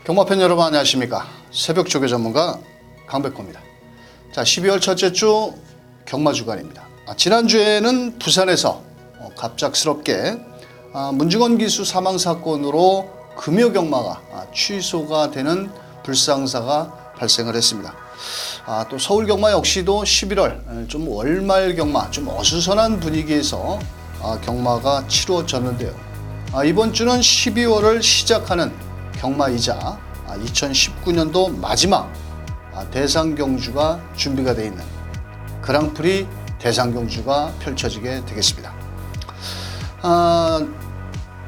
경마팬 여러분 안녕하십니까. 새벽 조교 전문가 강백호입니다. 자, 12월 첫째 주 경마 주간입니다. 지난주에는 부산에서 갑작스럽게 문중원 기수 사망 사건으로 금요 경마가 취소가 되는 불상사가 발생을 했습니다. 또 서울 경마 역시도 11월 좀 월말 경마 좀 어수선한 분위기에서 경마가 치루어졌는데요. 이번 주는 12월을 시작하는 경마이자 2019년도 마지막 대상 경주가 준비가 되어 있는 그랑프리 대상 경주가 펼쳐지게 되겠습니다.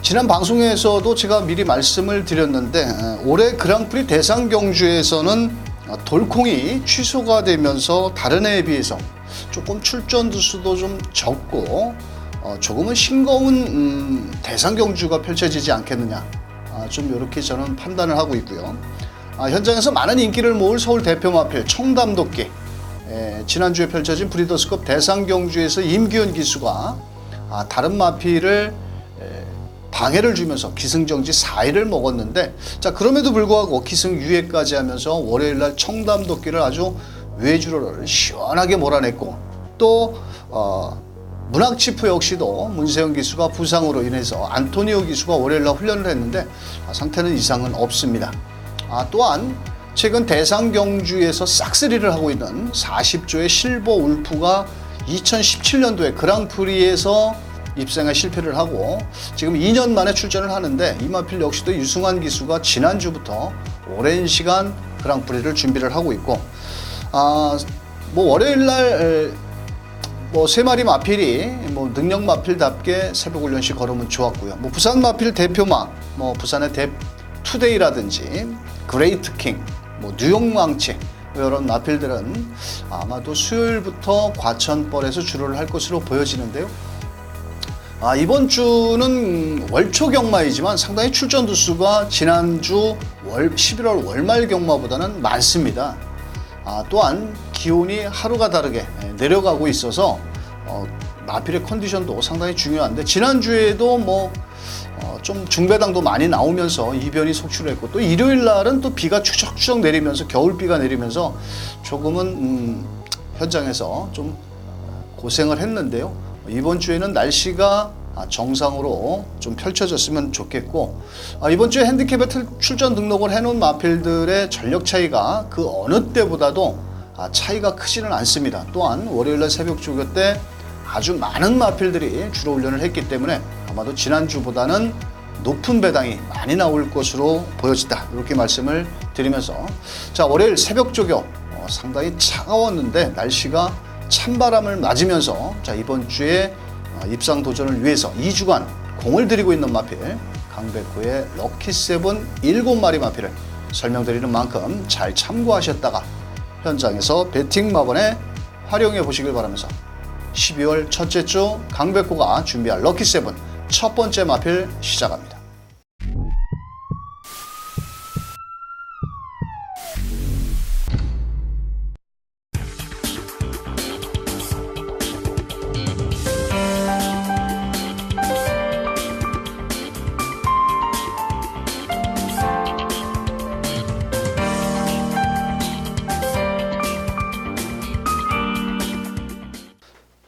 지난 방송에서도 제가 미리 말씀을 드렸는데 올해 그랑프리 대상 경주에서는 돌콩이 취소가 되면서 다른 해에 비해서 조금 출전 두수도 좀 적고 조금은 싱거운 대상 경주가 펼쳐지지 않겠느냐, 좀 이렇게 저는 판단을 하고 있고요. 현장에서 많은 인기를 모을 서울 대표 마필 청담도끼, 지난주에 펼쳐진 브리더스컵 대상 경주에서 임기훈 기수가 다른 마필을 방해를 주면서 기승정지 4위를 먹었는데, 자, 그럼에도 불구하고 기승 유예까지 하면서 월요일날 청담도끼를 아주 외주로를 시원하게 몰아냈고, 또 문학치프 역시도 문세영 기수가 부상으로 인해서 안토니오 기수가 월요일날 훈련을 했는데 상태는 이상은 없습니다. 또한 최근 대상 경주에서 싹쓸이를 하고 있는 40조의 실버 울프가 2017년도에 그랑프리에서 입생에 실패를 하고 지금 2년 만에 출전을 하는데, 이 마필 역시도 유승환 기수가 지난주부터 오랜 시간 그랑프리를 준비를 하고 있고, 월요일날 세 마리 마필이 능력 마필답게 새벽 훈련시 걸으면 좋았고요. 부산 마필 대표마, 부산의 투데이라든지 그레이트 킹, 뉴욕 망치, 이런 마필들은 아마도 수요일부터 과천벌에서 주로를 할 것으로 보여지는데요. 이번 주는 월초 경마이지만 상당히 출전 두수가 지난주 11월 월말 경마보다는 많습니다. 또한 기온이 하루가 다르게 내려가고 있어서 마필의 컨디션도 상당히 중요한데, 지난주에도 좀 중배당도 많이 나오면서 이변이 속출했고, 또 일요일 날은 또 비가 추적추적 내리면서 겨울비가 내리면서 조금은 현장에서 좀 고생을 했는데요. 이번 주에는 날씨가 정상으로 좀 펼쳐졌으면 좋겠고, 이번 주에 핸디캡에 출전 등록을 해놓은 마필들의 전력 차이가 그 어느 때보다도 차이가 크지는 않습니다. 또한 월요일날 새벽 조교 때 아주 많은 마필들이 주로 훈련을 했기 때문에 아마도 지난주보다는 높은 배당이 많이 나올 것으로 보여진다, 이렇게 말씀을 드리면서, 자, 월요일 새벽 조교 상당히 차가웠는데 날씨가 찬바람을 맞으면서, 자, 이번 주에 입상 도전을 위해서 2주간 공을 들이고 있는 마필 강백호의 럭키세븐 7마리 마필을 설명드리는 만큼 잘 참고하셨다가 현장에서 베팅 마번에 활용해 보시길 바라면서 12월 첫째 주 강백호가 준비할 럭키세븐 첫 번째 마필 시작합니다.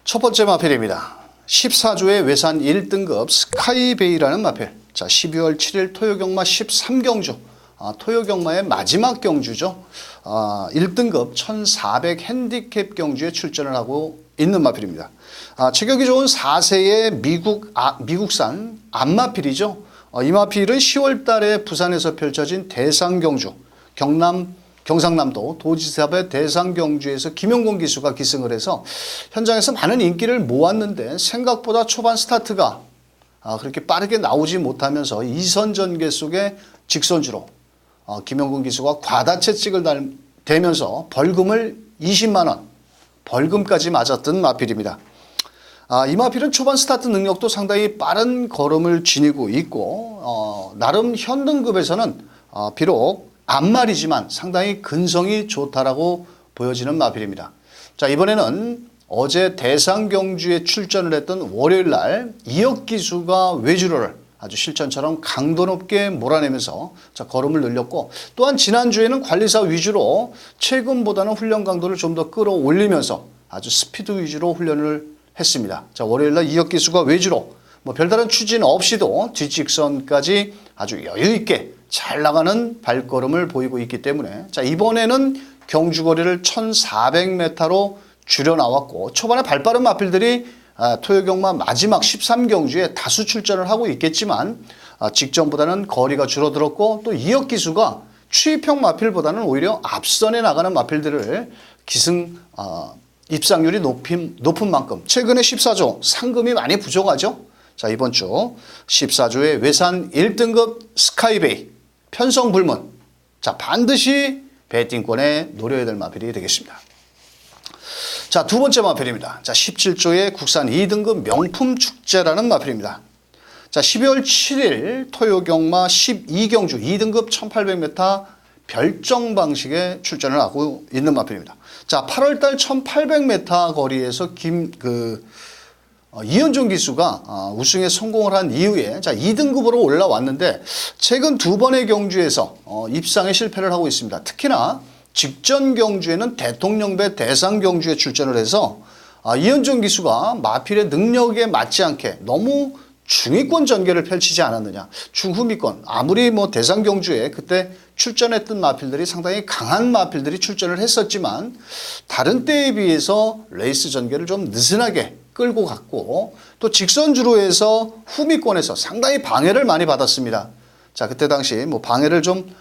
첫 번째 마필입니다. 14조의 외산 1등급 스카이베이라는 마필. 자, 12월 7일 토요경마 13경주, 토요경마의 마지막 경주죠. 1등급 1400 핸디캡 경주에 출전을 하고 있는 마필입니다. 체격이 좋은 4세의 미국산 암마필이죠. 이 마필은 10월 달에 부산에서 펼쳐진 대상 경주, 경상남도 도지사배 대상 경주에서 김용곤 기수가 기승을 해서 현장에서 많은 인기를 모았는데, 생각보다 초반 스타트가 그렇게 빠르게 나오지 못하면서 2선 전개 속에 직선주로 김용곤 기수가 과다채찍을 대면서 벌금을 20만 원, 벌금까지 맞았던 마필입니다. 이 마필은 초반 스타트 능력도 상당히 빠른 걸음을 지니고 있고, 나름 현등급에서는 비록 암말이지만 상당히 근성이 좋다라고 보여지는 마필입니다. 자, 이번에는 어제 대상 경주에 출전을 했던 월요일 날 이혁 기수가 외주로를 아주 실전처럼 강도 높게 몰아내면서 자, 걸음을 늘렸고 또한 지난주에는 관리사 위주로 최근보다는 훈련 강도를 좀 더 끌어올리면서 아주 스피드 위주로 훈련을 했습니다. 자, 월요일날 이혁 기수가 외주로 뭐 별다른 추진 없이도 뒷직선까지 아주 여유 있게 잘 나가는 발걸음을 보이고 있기 때문에 자, 이번에는 경주거리를 1400m로 줄여 나왔고 초반에 발빠른 마필들이 토요경마 마지막 13경주에 다수 출전을 하고 있겠지만 직전보다는 거리가 줄어들었고 또 이혁 기수가 추입형 마필보다는 오히려 앞선에 나가는 마필들을 기승 입상률이 높은 만큼 최근에 14조 상금이 많이 부족하죠. 자, 이번 주 14조의 외산 1등급 스카이베이 편성불문 자, 반드시 배팅권에 노려야 될 마필이 되겠습니다. 자, 두 번째 마필입니다. 자, 17조의 국산 2등급 명품 축제라는 마필입니다. 자, 12월 7일 토요경마 12경주 2등급 1800m 별정 방식에 출전을 하고 있는 마필입니다. 자, 8월달 1800m 거리에서 이현종 기수가 우승에 성공을 한 이후에 자, 2등급으로 올라왔는데 최근 두 번의 경주에서 입상에 실패를 하고 있습니다. 특히나 직전 경주에는 대통령배 대상 경주에 출전을 해서 이현종 기수가 마필의 능력에 맞지 않게 너무 중위권 전개를 펼치지 않았느냐. 중후미권 아무리 뭐 대상 경주에 그때 출전했던 마필들이 상당히 강한 마필들이 출전을 했었지만 다른 때에 비해서 레이스 전개를 좀 느슨하게 끌고 갔고 또 직선주로 해서 후미권에서 상당히 방해를 많이 받았습니다. 자, 그때 당시 뭐 방해를 좀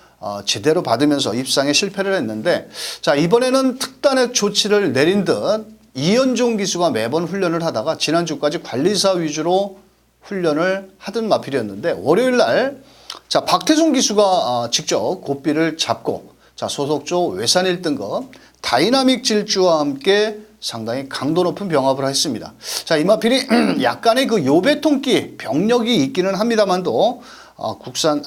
제대로 받으면서 입상에 실패를 했는데 자, 이번에는 특단의 조치를 내린 듯 이현종 기수가 매번 훈련을 하다가 지난주까지 관리사 위주로 훈련을 하던 마필이었는데 월요일 날 자, 박태종 기수가 직접 고삐를 잡고 자, 소속조 외산 1등급 다이나믹 질주와 함께 상당히 강도 높은 병합을 했습니다. 자, 이 마필이 약간의 그 요배통기 병력이 있기는 합니다만도 국산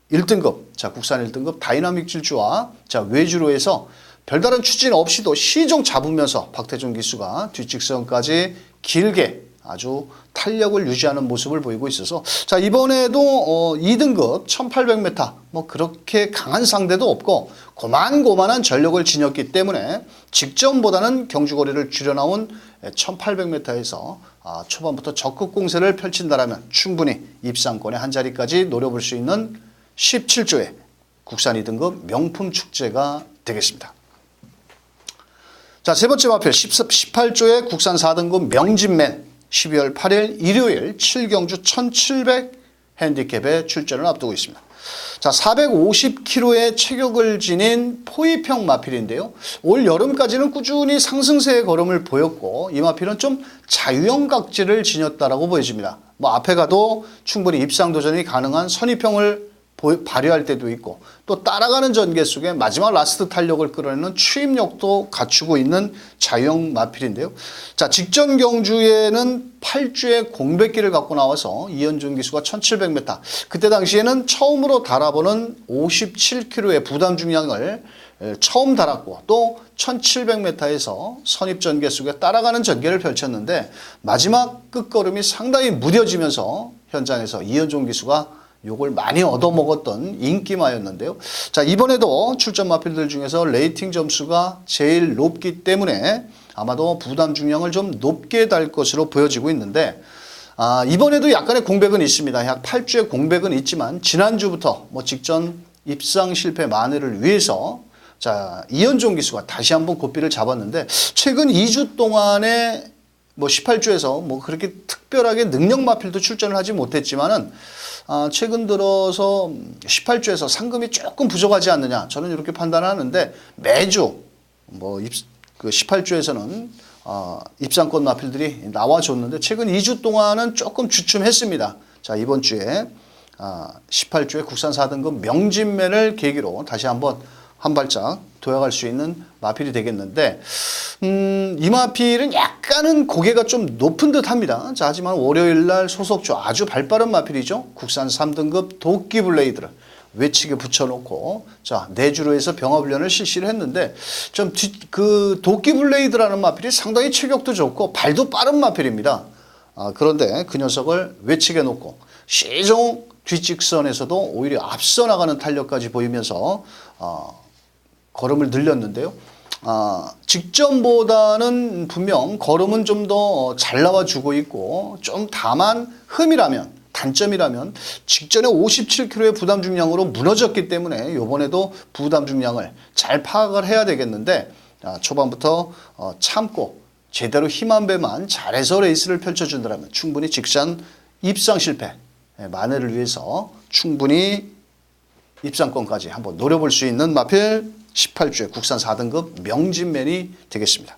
1등급 자, 국산 1등급 다이나믹 질주와 자, 외주로 해서 별다른 추진 없이도 시종 잡으면서 박태종 기수가 뒷직선까지 길게 아주 탄력을 유지하는 모습을 보이고 있어서 자, 이번에도 2등급 1800m 뭐 그렇게 강한 상대도 없고 고만고만한 전력을 지녔기 때문에 직전보다는 경주거리를 줄여나온 1800m에서 초반부터 적극 공세를 펼친다라면 충분히 입상권의 한 자리까지 노려볼 수 있는 17조의 국산 2등급 명품 축제가 되겠습니다. 자, 세 번째 마필 18조의 국산 4등급 명진맨 12월 8일 일요일 7경주 1700 핸디캡에 출전을 앞두고 있습니다. 자, 450kg의 체격을 지닌 포입형 마필인데요. 올 여름까지는 꾸준히 상승세의 걸음을 보였고 이 마필은 좀 자유형 각질을 지녔다라고 보여집니다. 뭐 앞에 가도 충분히 입상 도전이 가능한 선입형을 발휘할 때도 있고 또 따라가는 전개 속에 마지막 라스트 탄력을 끌어내는 추임력도 갖추고 있는 자유형 마필인데요. 자, 직전 경주에는 8주의 공백기를 갖고 나와서 이현종 기수가 1700m 그때 당시에는 처음으로 달아보는 57kg의 부담 중량을 처음 달았고 또 1700m에서 선입 전개 속에 따라가는 전개를 펼쳤는데 마지막 끝걸음이 상당히 무뎌지면서 현장에서 이현종 기수가 요걸 많이 얻어먹었던 인기마였는데요. 자, 이번에도 출전 마필들 중에서 레이팅 점수가 제일 높기 때문에 아마도 부담 중량을 좀 높게 달 것으로 보여지고 있는데 이번에도 약간의 공백은 있습니다. 약 8주의 공백은 있지만 지난주부터 뭐 직전 입상 실패 만회를 위해서 자, 이현종 기수가 다시 한번 고삐를 잡았는데 최근 2주 동안에 뭐 18주에서 뭐 그렇게 특별하게 능력 마필도 출전을 하지 못했지만은 최근 들어서 18주에서 상금이 조금 부족하지 않느냐 저는 이렇게 판단하는데 매주 뭐 그 18주에서는 입상권 마필들이 나와줬는데 최근 2주 동안은 조금 주춤했습니다. 자, 이번 주에 18주에 국산 4등급 명진맨을 계기로 다시 한번 한 발짝 도약할 수 있는 마필이 되겠는데 이 마필은 약간은 고개가 좀 높은 듯 합니다. 자, 하지만 월요일날 소속주 아주 발빠른 마필이죠. 국산 3등급 도끼 블레이드를 외측에 붙여놓고 자, 내주로 해서 병합훈련을 실시를 했는데 좀 그 도끼 블레이드라는 마필이 상당히 체격도 좋고 발도 빠른 마필입니다. 그런데 그 녀석을 외측에 놓고 시종 뒷직선에서도 오히려 앞서 나가는 탄력까지 보이면서 걸음을 늘렸는데요. 직전보다는 분명 걸음은 좀 더 잘 나와주고 있고 좀 다만 단점이라면 직전에 57kg의 부담 중량으로 무너졌기 때문에 이번에도 부담 중량을 잘 파악을 해야 되겠는데 초반부터 참고 제대로 힘 한 배만 잘해서 레이스를 펼쳐준다면 충분히 직전 입상 실패 만회를 위해서 충분히 입상권까지 한번 노려볼 수 있는 마필 18주의 국산 4등급 명진맨이 되겠습니다.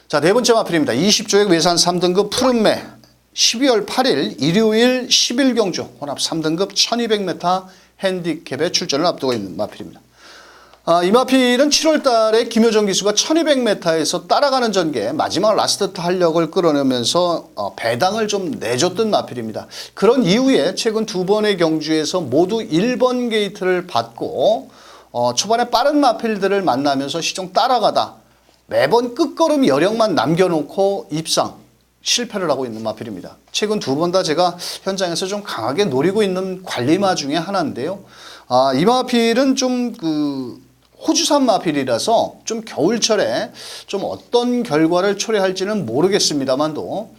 자, 네 번째 마필입니다. 20조의 외산 3등급 푸른매 12월 8일 일요일 11경주 혼합 3등급 1200m 핸디캡에 출전을 앞두고 있는 마필입니다. 이 마필은 7월 달에 김효정 기수가 1200m에서 따라가는 전개 마지막 라스트 탄력을 끌어내면서 배당을 좀 내줬던 마필입니다. 그런 이후에 최근 두 번의 경주에서 모두 1번 게이트를 받고 초반에 빠른 마필들을 만나면서 시종 따라가다 매번 끝걸음 여력만 남겨놓고 입상 실패를 하고 있는 마필입니다. 최근 두 번 다 제가 현장에서 좀 강하게 노리고 있는 관리마 중에 하나인데요. 이 마필은 좀 호주산 마필이라서 좀 겨울철에 좀 어떤 결과를 초래할지는 모르겠습니다만도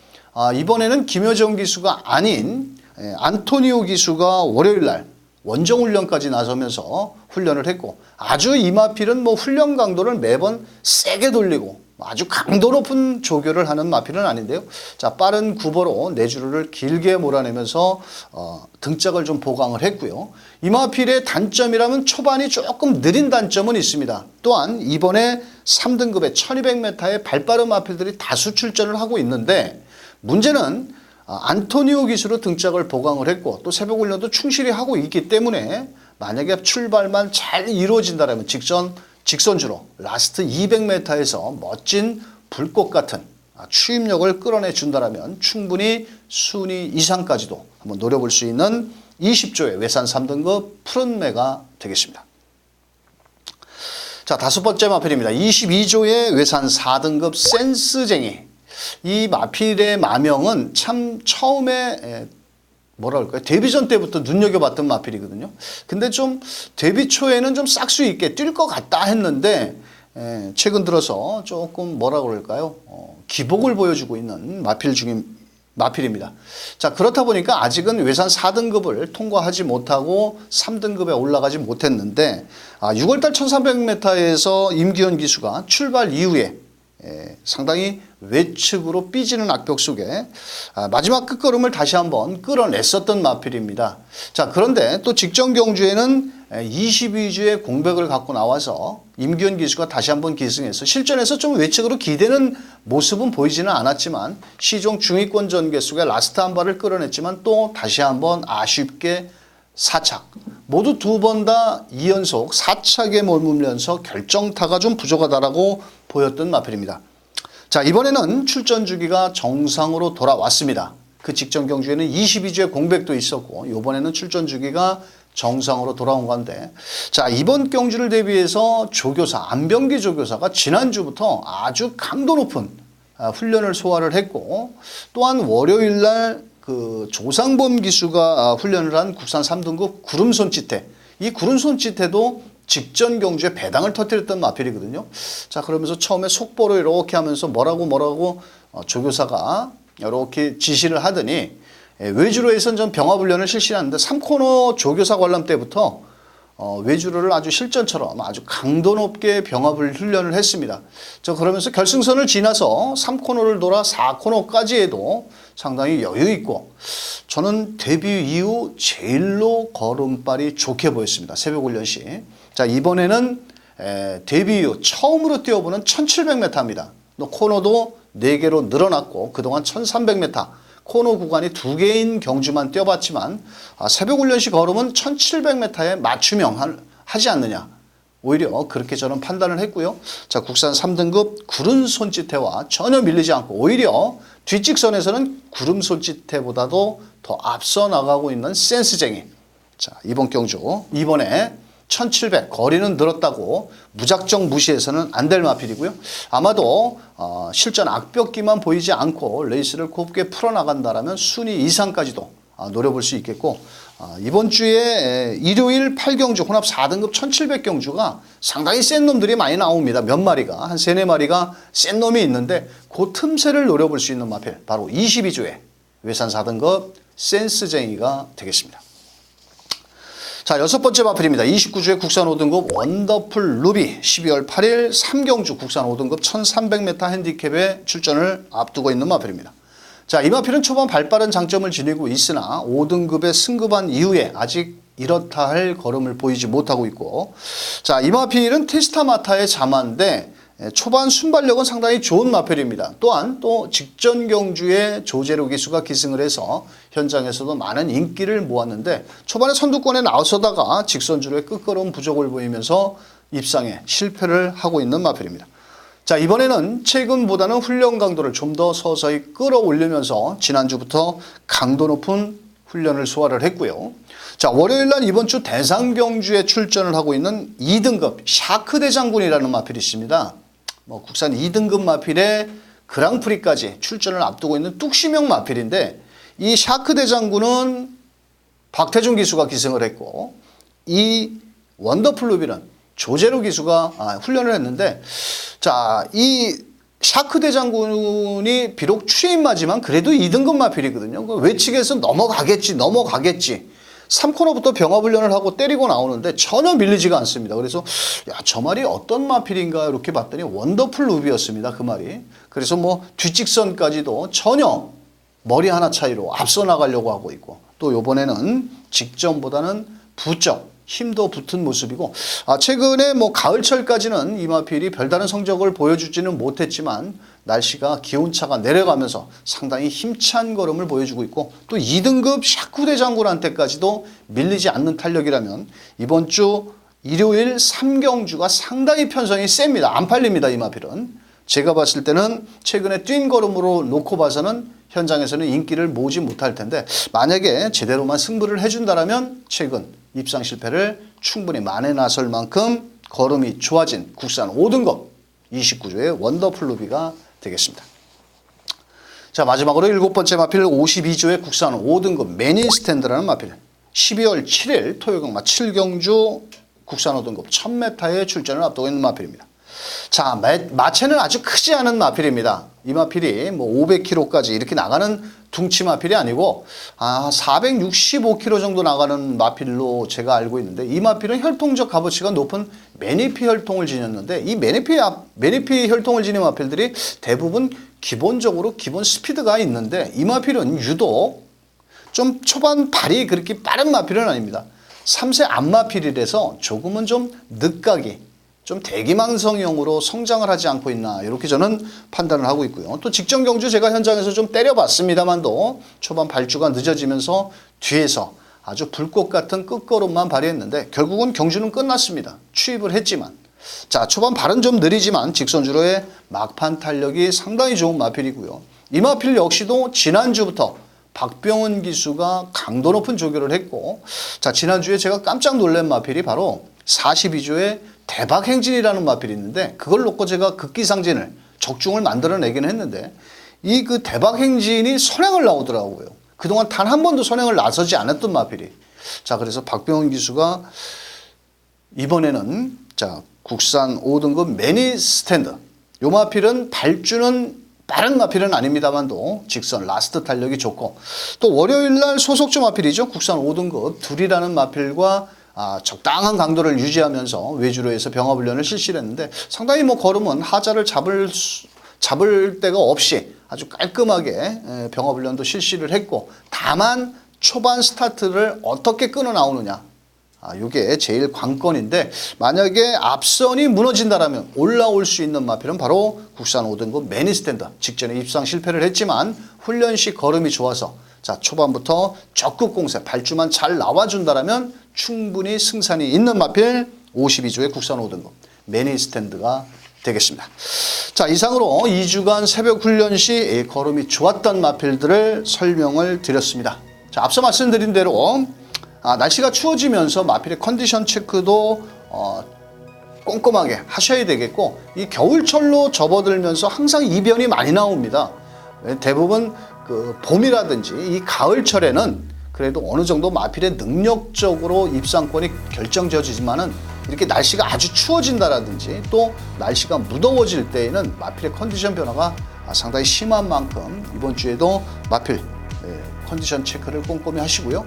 이번에는 김효정 기수가 아닌 안토니오 기수가 월요일날 원정훈련까지 나서면서 훈련을 했고 아주 이 마필은 훈련 강도를 매번 세게 돌리고 아주 강도 높은 조교를 하는 마필은 아닌데요. 자, 빠른 구보로 내주를 길게 몰아내면서 등짝을 좀 보강을 했고요. 이 마필의 단점이라면 초반이 조금 느린 단점은 있습니다. 또한 이번에 3등급의 1200m의 발빠른 마필들이 다수 출전을 하고 있는데 문제는 안토니오 기수로 등짝을 보강을 했고 또 새벽 훈련도 충실히 하고 있기 때문에 만약에 출발만 잘 이루어진다면 직선주로 라스트 200m에서 멋진 불꽃 같은 추임력을 끌어내 준다면 충분히 순위 이상까지도 한번 노려볼 수 있는 20조의 외산 3등급 푸른매가 되겠습니다. 자, 다섯 번째 마필입니다. 22조의 외산 4등급 센스쟁이. 이 마필의 마명은 참 처음에 뭐라 그럴까요? 데뷔전 때부터 눈여겨봤던 마필이거든요. 근데 좀 데뷔 초에는 좀 싹수 있게 뛸 것 같다 했는데 최근 들어서 조금 뭐라 그럴까요? 기복을 보여주고 있는 마필입니다. 자, 그렇다 보니까 아직은 외산 4등급을 통과하지 못하고 3등급에 올라가지 못했는데 6월달 1300m에서 임기현 기수가 출발 이후에 상당히 외측으로 삐지는 악벽 속에 마지막 끝걸음을 다시 한번 끌어냈었던 마필입니다. 자, 그런데 또 직전 경주에는 22주의 공백을 갖고 나와서 임기현 기수가 다시 한번 기승해서 실전에서 좀 외측으로 기대는 모습은 보이지는 않았지만 시종 중위권 전개 속에 라스트 한 발을 끌어냈지만 또 다시 한번 아쉽게 4착. 모두 두 번 다 2연속 4착에 머물면서 결정타가 좀 부족하다라고 보였던 마필입니다. 자, 이번에는 출전 주기가 정상으로 돌아왔습니다. 그 직전 경주에는 22주의 공백도 있었고 이번에는 출전 주기가 정상으로 돌아온 건데 자, 이번 경주를 대비해서 조교사 안병기 조교사가 지난주부터 아주 강도 높은 훈련을 소화를 했고 또한 월요일날 조상범 기수가 훈련을 한 국산 3등급 구름손짓해 이 구름손짓해도 직전 경주에 배당을 터뜨렸던 마필이거든요. 자, 그러면서 처음에 속보로 이렇게 하면서 뭐라고 조교사가 이렇게 지시를 하더니 외주로에선 전 병합훈련을 실시하는데 3코너 조교사 관람 때부터 외주로를 아주 실전처럼 아주 강도 높게 병합을 훈련을 했습니다. 저 그러면서 결승선을 지나서 3코너를 돌아 4코너까지 해도 상당히 여유 있고 저는 데뷔 이후 제일로 걸음발이 좋게 보였습니다. 새벽 훈련 시. 자, 이번에는 데뷔 이후 처음으로 뛰어보는 1700m입니다. 코너도 4개로 늘어났고 그동안 1300m 코너 구간이 2개인 경주만 뛰어봤지만 새벽 훈련 시 걸음은 1700m에 맞춤형 하지 않느냐. 오히려 그렇게 저는 판단을 했고요. 자, 국산 3등급 구름 손짓해와 전혀 밀리지 않고 오히려 뒷직선에서는 구름 손짓해보다도 더 앞서 나가고 있는 센스쟁이. 자, 이번 경주 이번에 1700 거리는 늘었다고 무작정 무시해서는 안 될 마필이고요. 아마도 실전 악벽기만 보이지 않고 레이스를 곱게 풀어나간다라면 순위 이상까지도 노려볼 수 있겠고, 이번 주에 일요일 8경주 혼합 4등급 1700경주가 상당히 센 놈들이 많이 나옵니다. 몇 마리가 한 3, 4마리가 센 놈이 있는데 그 틈새를 노려볼 수 있는 마필 바로 22주에 외산 4등급 센스쟁이가 되겠습니다. 자, 6번째 마필입니다. 29주에 국산 5등급 원더풀 루비 12월 8일 3경주 국산 5등급 1300m 핸디캡에 출전을 앞두고 있는 마필입니다. 자, 이 마필은 초반 발빠른 장점을 지니고 있으나 5등급에 승급한 이후에 아직 이렇다 할 걸음을 보이지 못하고 있고, 자, 이 마필은 테스타마타의 자마인데 초반 순발력은 상당히 좋은 마필입니다. 또한 또 직전 경주에 조제로 기수가 기승을 해서 현장에서도 많은 인기를 모았는데 초반에 선두권에 나서다가 직선주로의 끝걸음 부족을 보이면서 입상에 실패를 하고 있는 마필입니다. 자, 이번에는 최근보다는 훈련 강도를 좀 더 서서히 끌어올리면서 지난주부터 강도 높은 훈련을 소화를 했고요. 자, 월요일날 이번 주 대상경주에 출전을 하고 있는 2등급 샤크 대장군이라는 마필이 있습니다. 국산 2등급 마필에 그랑프리까지 출전을 앞두고 있는 뚝심형 마필인데, 이 샤크 대장군은 박태준 기수가 기승을 했고, 이 원더풀 루비는 조제로 기수가 훈련을 했는데, 자, 이 샤크 대장군이 비록 추임마지만 그래도 2등급 마필이거든요. 외측에서 넘어가겠지. 3코너부터 병합훈련을 하고 때리고 나오는데 전혀 밀리지가 않습니다. 그래서 야, 저 말이 어떤 마필인가 이렇게 봤더니 원더풀 루비였습니다. 그 말이. 그래서 뭐 뒷직선까지도 전혀 머리 하나 차이로 앞서 나가려고 하고 있고, 또 이번에는 직전보다는 부쩍 힘도 붙은 모습이고, 최근에 뭐 가을철까지는 이 마필이 별다른 성적을 보여주지는 못했지만 날씨가 기온차가 내려가면서 상당히 힘찬 걸음을 보여주고 있고, 또 2등급 샤크 대장군한테까지도 밀리지 않는 탄력이라면 이번 주 일요일 3경주가 상당히 편성이 셉니다. 안 팔립니다. 이 마필은. 제가 봤을 때는 최근에 뛴 걸음으로 놓고 봐서는 현장에서는 인기를 모으지 못할 텐데, 만약에 제대로만 승부를 해준다면 최근 입상 실패를 충분히 만회 나설 만큼 걸음이 좋아진 국산 5등급 29주의 원더풀 루비가 되겠습니다. 자, 마지막으로 7번째 마필 52주의 국산 5등급 매니스탠드라는 마필 12월 7일 토요경마 7경주 국산 5등급 1000m에 출전을 앞두고 있는 마필입니다. 자, 마체는 아주 크지 않은 마필입니다. 이 마필이 뭐 500kg까지 이렇게 나가는 둥치 마필이 아니고 465kg 정도 나가는 마필로 제가 알고 있는데, 이 마필은 혈통적 값어치가 높은 매니피 혈통을 지녔는데, 이 매니피 혈통을 지닌 마필들이 대부분 기본적으로 기본 스피드가 있는데, 이 마필은 유독 좀 초반 발이 그렇게 빠른 마필은 아닙니다. 3세 앞마필이라서 조금은 좀 늦가기, 좀 대기망성형으로 성장을 하지 않고 있나, 이렇게 저는 판단을 하고 있고요. 또 직전 경주 제가 현장에서 좀 때려봤습니다만도 초반 발주가 늦어지면서 뒤에서 아주 불꽃 같은 끝걸음만 발휘했는데 결국은 경주는 끝났습니다. 추입을 했지만. 자, 초반 발은 좀 느리지만 직선주로의 막판 탄력이 상당히 좋은 마필이고요. 이 마필 역시도 지난주부터 박병훈 기수가 강도 높은 조교를 했고, 자, 지난주에 제가 깜짝 놀란 마필이 바로 42주의 대박행진이라는 마필이 있는데, 그걸 놓고 제가 극기상진을 적중을 만들어내긴 했는데, 이 그 대박행진이 선행을 나오더라고요. 그동안 단 한 번도 선행을 나서지 않았던 마필이. 자, 그래서 박병훈 기수가 이번에는 자, 국산 5등급 매니스탠드, 요 마필은 발주는 빠른 마필은 아닙니다만도 직선 라스트 탄력이 좋고, 또 월요일날 소속주 마필이죠. 국산 5등급 둘이라는 마필과 적당한 강도를 유지하면서 외주로에서 병합훈련을 실시를 했는데, 상당히 뭐 걸음은 하자를 잡을 데가 없이 아주 깔끔하게 병합훈련도 실시를 했고, 다만 초반 스타트를 어떻게 끊어 나오느냐, 이게 제일 관건인데, 만약에 앞선이 무너진다라면 올라올 수 있는 마필은 바로 국산 5등급 매니스탠드. 직전에 입상 실패를 했지만 훈련 시 걸음이 좋아서 자, 초반부터 적극 공세, 발주만 잘 나와준다라면 충분히 승산이 있는 마필 52주의 국산 5등급 매니스탠드가 되겠습니다. 자, 이상으로 2주간 새벽 훈련 시 걸음이 좋았던 마필들을 설명을 드렸습니다. 자, 앞서 말씀드린 대로 날씨가 추워지면서 마필의 컨디션 체크도 꼼꼼하게 하셔야 되겠고, 이 겨울철로 접어들면서 항상 이변이 많이 나옵니다. 대부분 그 봄이라든지 이 가을철에는 그래도 어느 정도 마필의 능력적으로 입상권이 결정지어지지만은 이렇게 날씨가 아주 추워진다라든지 또 날씨가 무더워질 때에는 마필의 컨디션 변화가 상당히 심한 만큼 이번 주에도 마필 컨디션 체크를 꼼꼼히 하시고요.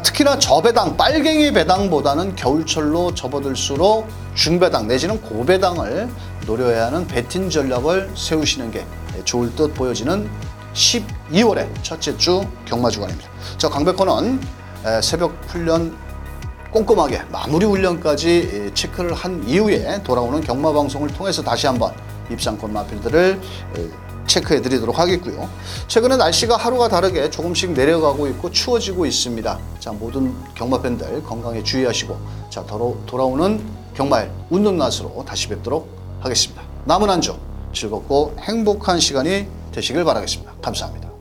특히나 저배당, 빨갱이 배당보다는 겨울철로 접어들수록 중배당 내지는 고배당을 노려야 하는 배팅 전략을 세우시는 게 좋을 듯 보여지는 12월의 첫째 주 경마주간입니다. 저 강백호는 새벽 훈련 꼼꼼하게 마무리 훈련까지 체크를 한 이후에 돌아오는 경마방송을 통해서 다시 한번 입상권 마필들을 체크해 드리도록 하겠고요. 최근에 날씨가 하루가 다르게 조금씩 내려가고 있고 추워지고 있습니다. 자, 모든 경마팬들 건강에 주의하시고, 자, 돌아오는 경마일 웃는 낯으로 다시 뵙도록 하겠습니다. 남은 한 주 즐겁고 행복한 시간이 되시길 바라겠습니다. 감사합니다.